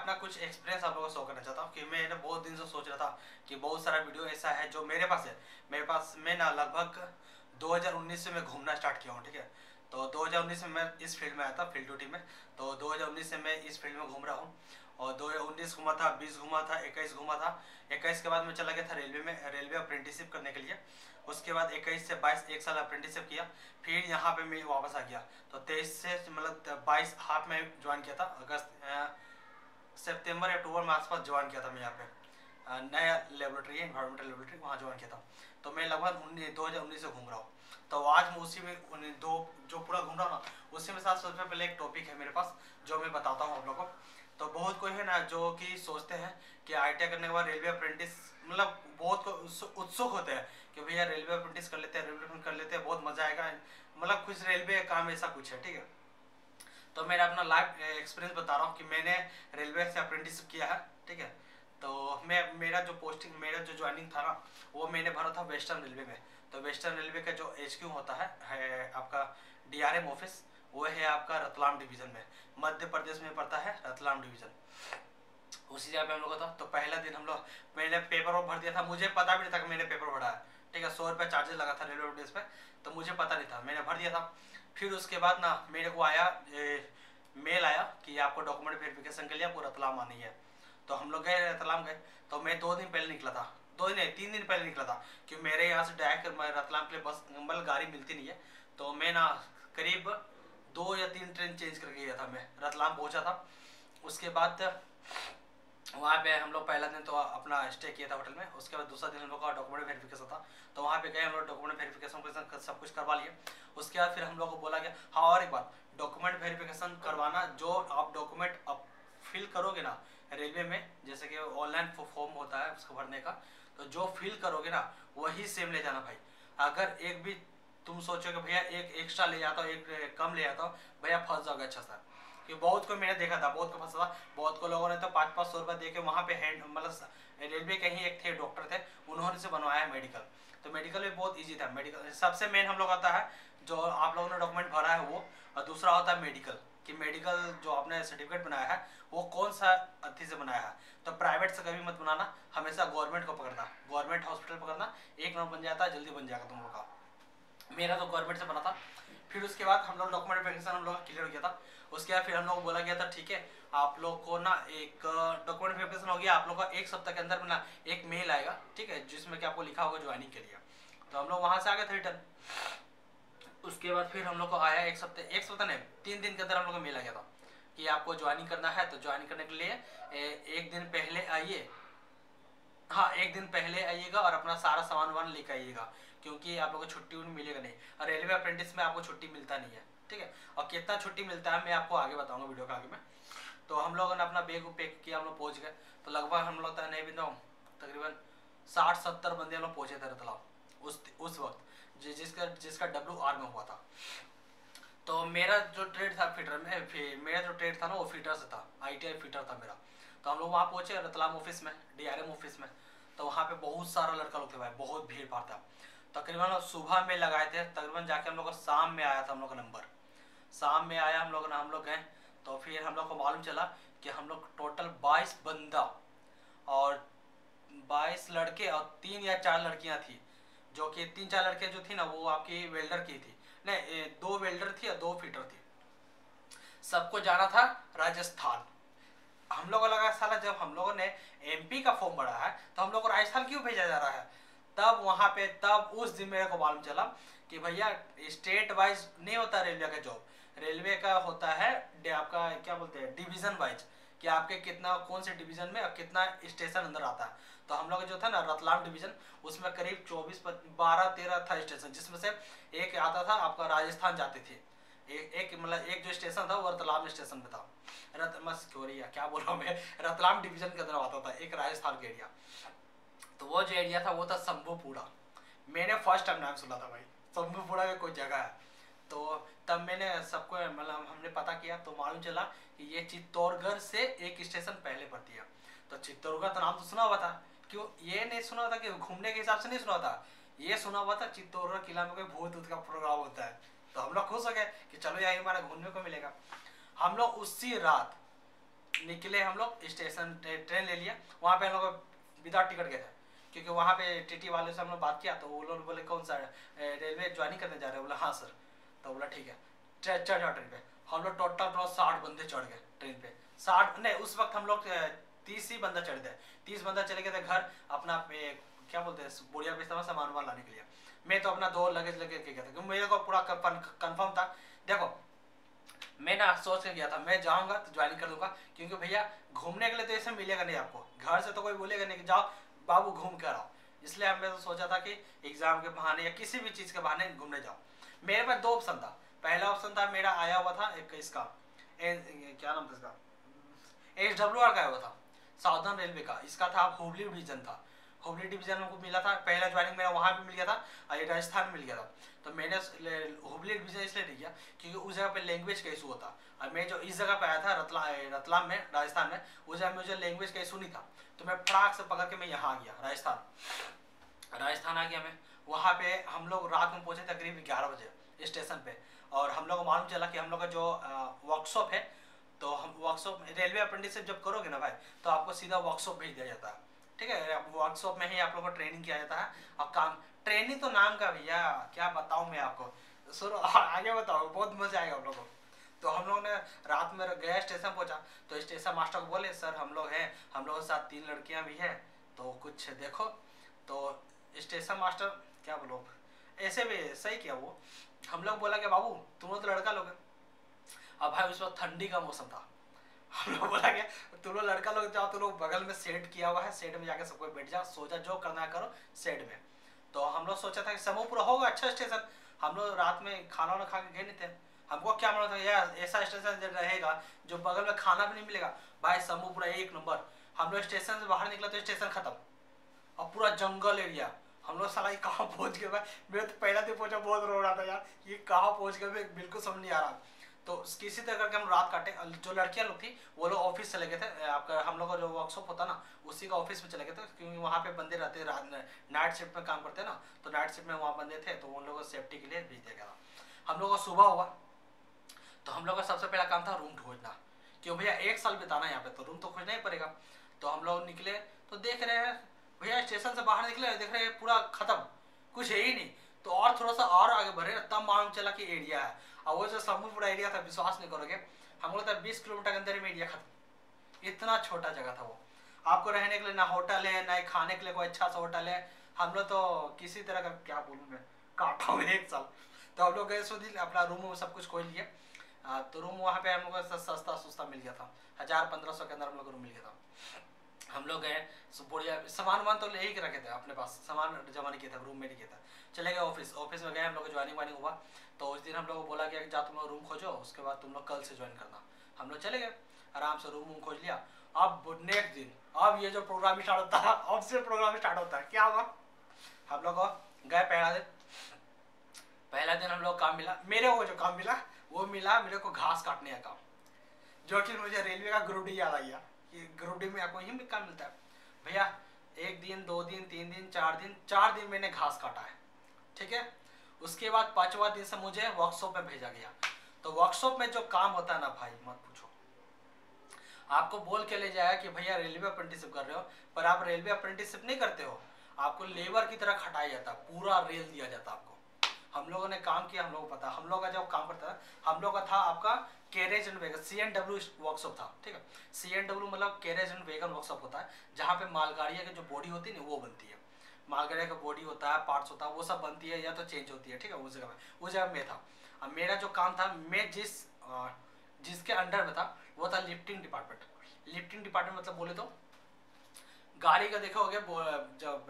अपना कुछ एक्सपीरियंस आप लोगों को शो करना चाहता हूँ कि मैंने बहुत दिन से सोच रहा था कि बहुत सारा वीडियो ऐसा है जो मेरे पास है। मेरे पास मैं ना लगभग 2019 से मैं घूमना स्टार्ट किया हूँ, ठीक है। तो 2019 में मैं इस फील्ड में आया था, फील्ड ड्यूटी में। तो 2019 से मैं इस फील्ड में घूम रहा हूँ। और 2019 घूमा था, 20 घूमा था, 21 घूमा था। 21 के बाद मैं चला गया था रेलवे में, रेलवे अप्रेंटिसशिप करने के लिए। उसके बाद 21 से 22 एक साल अप्रेंटिसशिप किया। फिर यहाँ पे मैं वापस आ गया। तो 23 से मतलब 22 हाफ में ज्वाइन किया था, अगस्त सितंबर अक्टूबर में आसपास ज्वाइन किया था मैं यहाँ पे। नया लेबोरेटरी है, इन्वायरमेंटल लेबोरेटरी, वहाँ ज्वाइन किया था। तो मैं लगभग 2019 से घूम रहा हूँ। तो आज मैं उसी में दो जो पूरा घूम रहा हूँ ना, उसी में साथ सबसे पहले एक टॉपिक है मेरे पास जो मैं बताता हूँ आप लोगों को। तो बहुत कोई है ना जो कि सोचते हैं कि ITI करने के बाद रेलवे अप्रेंटिस, मतलब बहुत को उत्सुक होते हैं कि भैया रेलवे अप्रेंटिस कर लेते हैं, रेलवे अप्रेंटिस कर लेते हैं, बहुत मजा आएगा, मतलब कुछ रेलवे काम ऐसा कुछ है, ठीक है। तो मैं अपना लाइव एक्सपीरियंस बता रहा हूँ कि मैंने रेलवे से अप्रेंटिसशिप किया है, ठीक है। तो मेरा जो पोस्टिंग, मेरा जो ज्वाइनिंग था ना, वो मैंने भरा था वेस्टर्न रेलवे में। तो वेस्टर्न रेलवे का जो HQ होता है आपका DRM ऑफिस, वो है आपका रतलाम डिवीज़न में, मध्य प्रदेश में पड़ता है रतलाम डिवीज़न। उसी जगह पे हम लोग का था। तो पहला दिन हम लोग, मैंने पेपर भर दिया था, मुझे पता भी नहीं था कि मैंने पेपर भरा है, ठीक है। 100 रुपये चार्जेस लगा था रेलवे ऑफिस पे, तो मुझे पता नहीं था, मैंने भर दिया था। फिर उसके बाद ना मेरे को आया मेल आया कि आपको डॉक्यूमेंट वेरिफिकेशन के लिए आपको रतलाम आनी है। तो हम लोग गए, रतलाम गए। तो मैं 2 दिन पहले निकला था, 2 दिन नहीं 3 दिन पहले निकला था, कि मेरे यहाँ से डायरेक्ट रतलाम के लिए बस मतलब गाड़ी मिलती नहीं है। तो मैं ना करीब 2 या 3 ट्रेन चेंज करके गया था, मैं रतलाम पहुँचा था। उसके बाद वहाँ पे हम लोग पहला दिन तो अपना स्टे किया था होटल में। उसके बाद दूसरा दिन हम लोग का डॉक्यूमेंट वेरिफिकेशन था। तो वहाँ पे गए, हम लोग डॉक्यूमेंट वेरिफिकेशन सब कुछ करवा लिए। उसके बाद फिर हम लोग को बोला गया, हाँ और एक बात, डॉक्यूमेंट वेरिफिकेशन करवाना, जो आप डॉक्यूमेंट फिल करोगे ना रेलवे में, जैसे कि ऑनलाइन फॉर्म होता है उसको भरने का, तो जो फिल करोगे ना वही सेम ले जाना भाई। अगर एक भी तुम सोचोगे भैया एक एक्स्ट्रा ले जाता हूँ, एक कम ले जाता हूँ, भैया फंस जाओगे अच्छा सा। कि बहुत को मैंने देखा था, बहुत को फंसा था, बहुत को लोगों ने तो 500-500 रुपये दे के वहाँ पे हैंड, मतलब रेलवे के ही एक थे डॉक्टर थे, उन्होंने से बनवाया है मेडिकल। तो मेडिकल भी बहुत ईजी था। मेडिकल सबसे मेन हम लोग आता है जो आप लोगों ने डॉक्यूमेंट भरा है वो, और दूसरा होता है मेडिकल, कि मेडिकल जो आपने सर्टिफिकेट बनाया है वो कौन सा अथी से बनाया है। तो प्राइवेट से कभी मत बनाना, हमेशा गवर्नमेंट को पकड़ना, गवर्नमेंट हॉस्पिटल पकड़ना, एक नंबर बन जाता है, जल्दी बन जाएगा तुम लोग का। मेरा तो गवर्नमेंट से बना था। फिर उसके बाद हम लोग डॉक्यूमेंट वेरिफिकेशन हम लोग क्लियर हो गया था। उसके बाद फिर हम लोग को बोला गया था, ठीक है आप लोग को ना एक डॉक्यूमेंट वेरिफिकेशन हो गया, आप लोग का 1 सप्ताह के अंदर में ना एक मेल आएगा, ठीक है, जिसमें कि आपको लिखा होगा ज्वाइनिंग के लिए। तो हम लोग वहाँ से आ गए थे रिटर्न। उसके बाद फिर हम लोग को आया 1 सप्ताह नहीं 3 दिन के अंदर हम लोग को मेल आ गया था कि आपको ज्वाइनिंग करना है। तो ज्वाइनिंग करने के लिए 1 दिन पहले आइए, हाँ 1 दिन पहले आइएगा और अपना सारा सामान वामान लेकर आइएगा, क्योंकि आप लोग को छुट्टी मिलेगा नहीं, और रेलवे अप्रेंटिस में आपको छुट्टी मिलता नहीं है, ठीक है। और कितना छुट्टी मिलता है मैं आपको आगे बताऊंगा वीडियो के आगे में। तो हम लोगों ने अपना बैग पैक किया, हम लोग पहुँच गए। तो लगभग हम लोग नहीं भी तकरीबन 60-70 बंदे हम लोग पहुँचे थे रतलाम उस वक्त, जिसका WR में हुआ था। तो मेरा जो ट्रेड था फिटर में, मेरा जो ट्रेड था ना वो फिटर से था, ITI फिटर था मेरा। तो हम लोग वहाँ पहुँचे रतलाम ऑफिस में, DRM ऑफिस में। तो वहाँ पे बहुत सारा लड़का लोग थे भाई, बहुत भीड़ भाड़ था। तकरीबन सुबह में लगाए थे, तकरीबन जाके हम लोग का शाम में आया था हम लोग का नंबर, शाम में आया हम लोग गए। तो फिर हम लोग को मालूम चला कि हम लोग टोटल 22 बंदा और 22 लड़के और 3 या 4 लड़कियां थी, जो कि 3-4 लड़कियां जो थी ना वो आपकी वेल्डर की थी, नहीं 2 वेल्डर थी और 2 फिटर थी। सबको जाना था राजस्थान। हम लोगों को लगा साला जब हम लोगों ने MP का फॉर्म भरा है तो हम लोग को राजस्थान क्यों भेजा जा रहा है। तब वहाँ पे तब उस दिन मेरे को मालूम चला कि भैया स्टेट वाइज नहीं होता रेलवे का जॉब, रेलवे का होता है आपका क्या बोलते हैं डिवीजन वाइज, कि आपके कितना कौन से डिवीजन में और कितना स्टेशन अंदर आता है। तो हम लोग जो था ना रतलाम डिवीजन, उसमें करीब 12-13 था स्टेशन, जिसमें से एक आता था आपका राजस्थान जाते थे। एक जो स्टेशन था वो रतलाम स्टेशन पे था। क्या बोल रहा हूँ मैं, रतलाम डिवीजन के अंदर आता था एक राजस्थान के एरिया। तो वो जो एरिया था वो था शंभूपुरा। मैंने फर्स्ट टाइम नाम सुना था भाई, शंभूपुरा में कोई जगह है। तो तब मैंने सबको मतलब हमने पता किया तो मालूम चला कि ये चित्तौड़गढ़ से एक स्टेशन पहले पड़ती है। तो चित्तौड़गढ़ तो नाम तो सुना हुआ था, क्यों ये नहीं सुना हुआ था कि घूमने के हिसाब से नहीं सुना था, ये सुना हुआ था चित्तौड़गढ़ किला में कोई भूत का प्रोग्राम होता है। तो हम लोग खुश हो गए कि चलो यार हमारा घूमने को मिलेगा। हम लोग उसी रात निकले हम लोग स्टेशन, ट्रेन ले लिया। वहाँ पे हम लोग विदाउट टिकट गए थे, क्योंकि वहाँ पे टीटी वाले से हम लोग बात किया तो वो लोग बोले कौन सा रेलवे ज्वाइनिंग करने जा रहे हो, बोला हाँ सर। तो बोला ठीक है चढ़ जाओ ट्रेन पे। हम लोग टोटल 60 बंदे चढ़ गए ट्रेन पे। 60 नहीं, उस वक्त हम लोग 30 ही बंदा चढ़ गए। 30 बंदा चले गए थे घर अपना क्या बोलते हैं बुढ़िया बिस्तर में सामान वामान लाने के लिए। मैं तो अपना 2 लगेज लेके गया था, क्योंकि मेरे को पूरा कंफर्म था। देखो मैं ना सोच के गया था मैं जाऊंगा तो ज्वाइन कर लूंगा, क्योंकि भैया घूमने के लिए तो ऐसे मिलेगा नहीं आपको, घर से तो कोई बोलेगा नहीं कि जाओ बाबू घूम कर आओ। इसलिए हमने तो सोचा था कि एग्जाम के बहाने या किसी भी चीज़ के बहाने घूमने जाओ। मेरे पास 2 ऑप्शन था। पहला ऑप्शन था मेरा आया हुआ था एक इसका क्या नाम था इसका, HWR का आया हुआ था, साउदर्न रेलवे का। इसका था हुबली डिवीजन था, हुबली डिवीजन में मिला था। पहला ज्वाइनिंग मेरा वहाँ भी मिल गया था और राजस्थान में मिल गया था। तो मैंने हुबली डिवीजन इसलिए नहीं किया क्योंकि उस जगह पे लैंग्वेज का इशू होता। और मैं जो इस जगह पे आया था रतलाम में राजस्थान में, उस जगह मुझे लैंग्वेज का इशू नहीं था। तो मैं फटाक से पकड़ के मैं यहाँ आ गया राजस्थान आ गया मैं। वहाँ पे हम लोग रात में पहुँचे तकरीबन 11 बजे स्टेशन पे। और हम लोग को मालूम चला कि हम लोग का जो वर्कशॉप है, तो हम वर्कशॉप रेलवे अप्रेंटिसशिप जब करोगे ना भाई तो आपको सीधा वर्कशॉप भेज दिया जाता है। ठीक है, वर्कशॉप में ही आप लोग को ट्रेनिंग किया जाता है। और काम ट्रेनिंग तो नाम का भैया, क्या बताऊँ मैं आपको। सुनो आगे बताओ, बहुत मजा आएगा आप लोगों को। तो हम लोग ने रात में गया, स्टेशन पहुंचा तो स्टेशन मास्टर को बोले सर हम लोग हैं, हम लोगों के साथ 3 लड़कियां भी हैं, तो कुछ देखो। तो स्टेशन मास्टर क्या बोलो, ऐसे भी सही किया वो। हम लोग बोला कि बाबू तुम लोग तो लड़का लोग हैं। अब भाई उस वक्त ठंडी का मौसम था। हम लोग बोला कि तुम लोग लड़का लोग जाओ, तुम लोग बगल में सेट किया हुआ है, सेट में जाके सबको बैठ जाओ, सो जा, जो करना है करो सेट में। तो हम लोग सोचा था कि समूहपुरा होगा अच्छा स्टेशन। हम लोग रात में खाना वाना खा के गए नहीं थे। हमको क्या मालूम था यार ऐसा स्टेशन रहेगा जो बगल में खाना भी नहीं मिलेगा। भाई समूहपुरा 1 नंबर। हम लोग स्टेशन से बाहर निकला तो स्टेशन खत्म और पूरा जंगल एरिया। हम लोग साला कहाँ पहुंच गए भाई। मैं तो पहला दिन पहुंचा बहुत रो रहा था यार, ये कहाँ पहुंच गए बिल्कुल समझ नहीं आ रहा। तो किसी तरह करके हम रात काटे। जो लड़कियां लोग थी वो लोग ऑफिस चले गए थे। आपका हम लोग का जो वर्कशॉप होता ना उसी का ऑफिस में चले गए थे, क्योंकि वहाँ पे बंदे रहते नाइट शिफ्ट में काम करते हैं ना, तो नाइट शिफ्ट में वहाँ बंदे थे तो उन लोगों को सेफ्टी के लिए भेज दिया गया था। हम लोग का सुबह हुआ तो हम लोग का सबसे पहला काम था रूम ढूंढना, क्यों भैया 1 साल बिताना यहाँ पे तो रूम तो खोजना ही पड़ेगा। तो हम लोग निकले तो देख रहे हैं भैया स्टेशन से बाहर निकले देख रहे हैं पूरा खत्म, कुछ है ही नहीं। तो और थोड़ा सा और आगे बढ़े तब मालूम चला कि एरिया है। और वो जो समूहपुरा एरिया था विश्वास नहीं करोगे, हम लोग 20 किलोमीटर के अंदर में एरिया खत्म। इतना छोटा जगह था वो। आपको रहने के लिए ना होटल है ना खाने के लिए कोई अच्छा सा होटल है। हम लोग तो किसी तरह का क्या बोलूँ मैं काटा हूँ 1 साल। तो हम लोग गए सुधी अपना रूम सब कुछ खोल लिए। तो रूम वहाँ पे हम लोग को सस्ता मिल गया था, 1000-1500 के अंदर हम लोग रूम मिल गया था। हम लोग गए बढ़िया सामान वामान तो ले ही रखे थे अपने पास, सामान जमा नहीं किया था, रूम में नहीं किया था। चले गए ऑफिस में गए हम लोग ज्वाइनिंग वाइनिंग हुआ। तो उस दिन हम लोग को बोला गया कि जा तुम लोग रूम खोजो, उसके बाद तुम लोग कल से ज्वाइन करना। हम लोग चले गए आराम से रूम खोज लिया। अब नेक्स्ट दिन अब ये जो प्रोग्राम स्टार्ट होता है, अब से प्रोग्राम स्टार्ट होता है। क्या हुआ, हम लोग गए पहला दिन हम लोग काम मिला, मेरे को जो काम मिला वो मिला मेरे को घास काटने का काम, जो कि मुझे रेलवे का ग्रुप डी याद आ गया कि ग्रुप डी में आपको यही काम मिलता है भैया। 1 दिन 2 दिन 3 दिन 4 दिन मैंने घास काटा है। ठीक है, उसके बाद 5वां दिन से मुझे वर्कशॉप में भेजा गया। तो वर्कशॉप में जो काम होता है ना भाई मत पूछो। आपको बोल के ले जाया कि भैया रेलवे अप्रेंटिसशिप कर रहे हो, पर आप रेलवे अप्रेंटिसशिप नहीं करते हो, आपको लेबर की तरह खटाया जाता, पूरा रेल दिया जाता आपको। हम लोगों ने काम किया, हम लोगों को पता। हम लोग का जब काम करता था हम लोग का था आपका carriage and wagon CNW workshop था। ठीक है, CNW मतलब कैरेज एंड वेगन वर्कशॉप होता है, जहाँ पे मालगाड़िया की जो बॉडी होती है ना वो बनती है। मालगाड़िया का बॉडी होता है, पार्ट्स होता है, वो सब बनती है या तो चेंज होती है। ठीक है, उस जगह में था। अब मेरा जो काम था, मैं जिसके अंडर में था वो था लिफ्टिंग डिपार्टमेंट। लिफ्टिंग डिपार्टमेंट मतलब बोले तो गाड़ी का देखोगे जब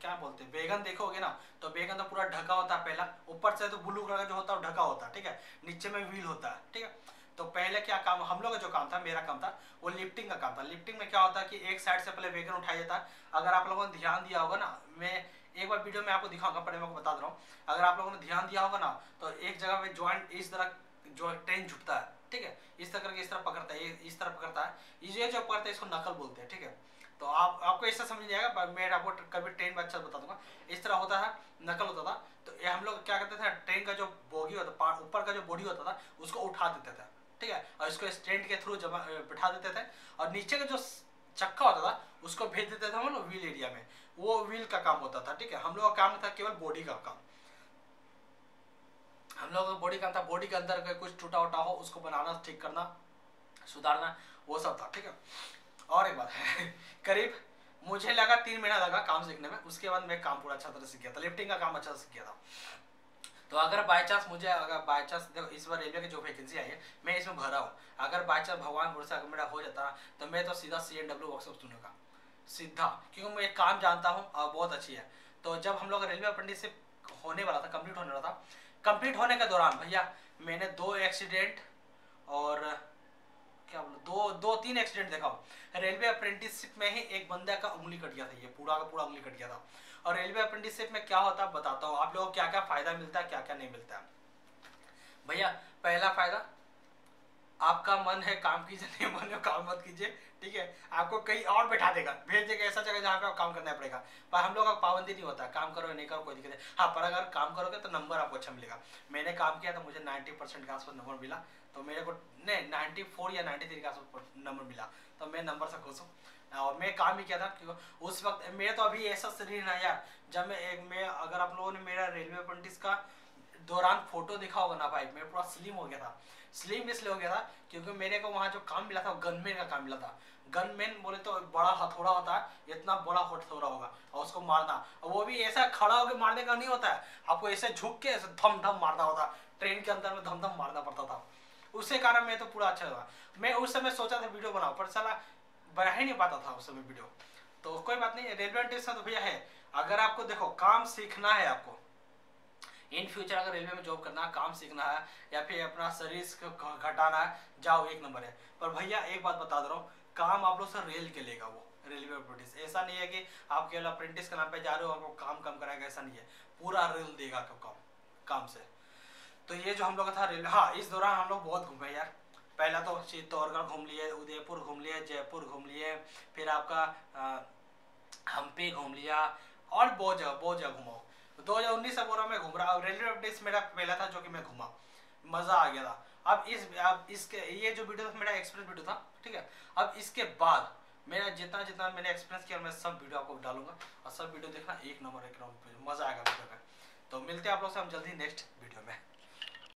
क्या बोलते हैं वेगन देखोगे ना, तो वेगन तो पूरा ढका होता है पहला, ऊपर से तो ब्लू कलर का जो होता है वो ढका होता है। ठीक है, नीचे में व्हील होता है। ठीक है, तो पहले क्या काम हम लोग का जो काम था, मेरा काम था वो लिफ्टिंग का काम था। लिफ्टिंग में क्या होता है कि एक साइड से पहले वेगन उठाया जाता है। अगर आप लोगों ने ध्यान दिया होगा ना, मैं एक बार वीडियो में आपको दिखाऊंगा, पर मैं आपको बता दे रहा हूँ। अगर आप लोगों ने ध्यान दिया होगा ना तो एक जगह में जॉइंट इस तरह जो ट्रेन झुकता है। ठीक है, इस तरह करके इस तरह पकड़ता है, इस तरह पकड़ता है, ये जो पकड़ता है इसको नकल बोलते हैं। ठीक है, तो आपको ऐसा समझ नहीं आएगा, मैं आपको कभी ट्रेन में अच्छा बता दूंगा। इस तरह होता है, नकल होता था। तो ये हम लोग क्या करते थे, ट्रेन का जो बोगी होता था, ऊपर का जो बॉडी होता था उसको उठा देते थे। ठीक है, और इसको स्टैंड के थ्रू जमा बिठा देते थे, और नीचे का जो चक्का होता था उसको भेज देते थे हम लोग व्हील एरिया में, वो व्हील का काम होता था। ठीक है, हम लोग का काम था केवल बॉडी का काम, हम लोग का बॉडी काम था, बॉडी के अंदर कुछ टूटा उटा हो उसको बनाना, ठीक करना, सुधारना, वो सब था। ठीक है, और एक बात है करीब मुझे लगा 3 महीना लगा काम सीखने में, उसके बाद मैं काम पूरा अच्छा तरह सीख गया था, लिफ्टिंग का काम अच्छा सीख गया था। तो अगर बाय चांस मुझे, अगर बाय चांस देखो इस बार रेलवे की जो वैकेंसी आई है मैं इसमें भरा हूँ, अगर बाय चांस भगवान भरोसे अगर मेरा हो जाता तो मैं तो सीधा CNW वर्कशॉप चुनूंगा सीधा, क्योंकि मैं एक काम जानता हूँ और बहुत अच्छी है। तो जब हम लोग रेलवे अप्रेंटिसशिप होने वाला था, कंप्लीट होने वाला था, कंप्लीट होने के दौरान भैया मैंने 2 एक्सीडेंट और क्या बोलो 2-3 एक्सीडेंट देखा हो। रेलवे अप्रेंटिसशिप में ही एक बंदा का उंगली कट गया था, ये पूरा का पूरा उंगली कट गया था। और रेलवे अप्रेंटिसशिप में क्या होता है बताता हूँ आप लोगों को, क्या क्या फायदा मिलता है, क्या क्या नहीं मिलता है। भैया पहला फायदा, आपका मन है काम कीजिए, नहीं मन है काम मत कीजिए। ठीक है, आपको कहीं और बैठा देगा, भेज देगा ऐसा जगह जहाँ पे आप काम करना पड़ेगा, पर हम लोग का पाबंदी नहीं होता, काम करो नहीं करो कोई दिक्कत नहीं। हाँ, पर अगर काम करोगे तो नंबर आपको अच्छा मिलेगा। मैंने काम किया तो मुझे 90% के आसपास नंबर मिला, तो मेरे को नहीं 94 या 93 के आसपास नंबर मिला, तो मैं नंबर से खुश हूँ। और मैं काम ही किया था क्योंकि उस वक्त मेरे तो अभी ऐसा शरीर ना यार, जब मैं अगर आप लोगों ने मेरा रेलवे अप्रेंटिस का दौरान फोटो देखा होगा ना भाई, मैं पूरा स्लिम हो गया था। स्लिम इसलिए हो गया था क्योंकि मेरे को वहाँ जो काम मिला था वो गनमैन का काम मिला था। गनमैन बोले तो बड़ा हथौड़ा होता है, इतना बड़ा हथौड़ा होगा और उसको मारना, और वो भी ऐसा खड़ा होकर मारने का नहीं होता है, आपको ऐसे झुक के ऐसे धम धम मारना होता, ट्रेन के अंदर में धम धम मारना पड़ता था। उसके कारण मैं तो पूरा अच्छा हुआ। मैं उस समय सोचा था वीडियो बनाओ, पर साला बना ही नहीं पाता था उस समय वीडियो। तो कोई बात नहीं, रेलवे टेस्ट तो भैया है, अगर आपको देखो काम सीखना है, आपको इन फ्यूचर अगर रेलवे में जॉब करना है, काम सीखना है, या फिर अपना शरीर को घटाना है, जाओ, एक नंबर है। पर भैया एक बात बता दे रहा हूँ, काम आप लोग से रेल के लेगा वो रेलवे अप्रेंटिस, ऐसा नहीं है कि आप केवल अप्रेंटिस के नाम पे जा रहे हो आपको काम कम कराएगा, ऐसा नहीं है, पूरा रेल देगा आपको काम से। तो ये जो हम लोग का था रेल, हाँ इस दौरान हम लोग बहुत घूमे यार। पहला तो चित्तौड़गढ़ घूम लिए, उदयपुर घूम लिए, जयपुर घूम लिए, फिर आपका हम्पी घूम लिया, और बहुत जगह घूमा। 2019 से पूरा मैं घूम रहा, रेलवे अपडेट्स मेरा पहला था जो कि मैं घूमा, मज़ा आ गया था। अब इसके ये जो वीडियो था मेरा एक्सपीरियंस वीडियो था, ठीक है। अब इसके बाद मेरा जितना जितना मैंने एक्सपीरियंस किया मैं सब वीडियो आपको डालूंगा, और सब वीडियो देखना एक नंबर मज़ा आएगा वीडियो में। तो मिलते हैं आप लोग से हम जल्दी नेक्स्ट वीडियो में।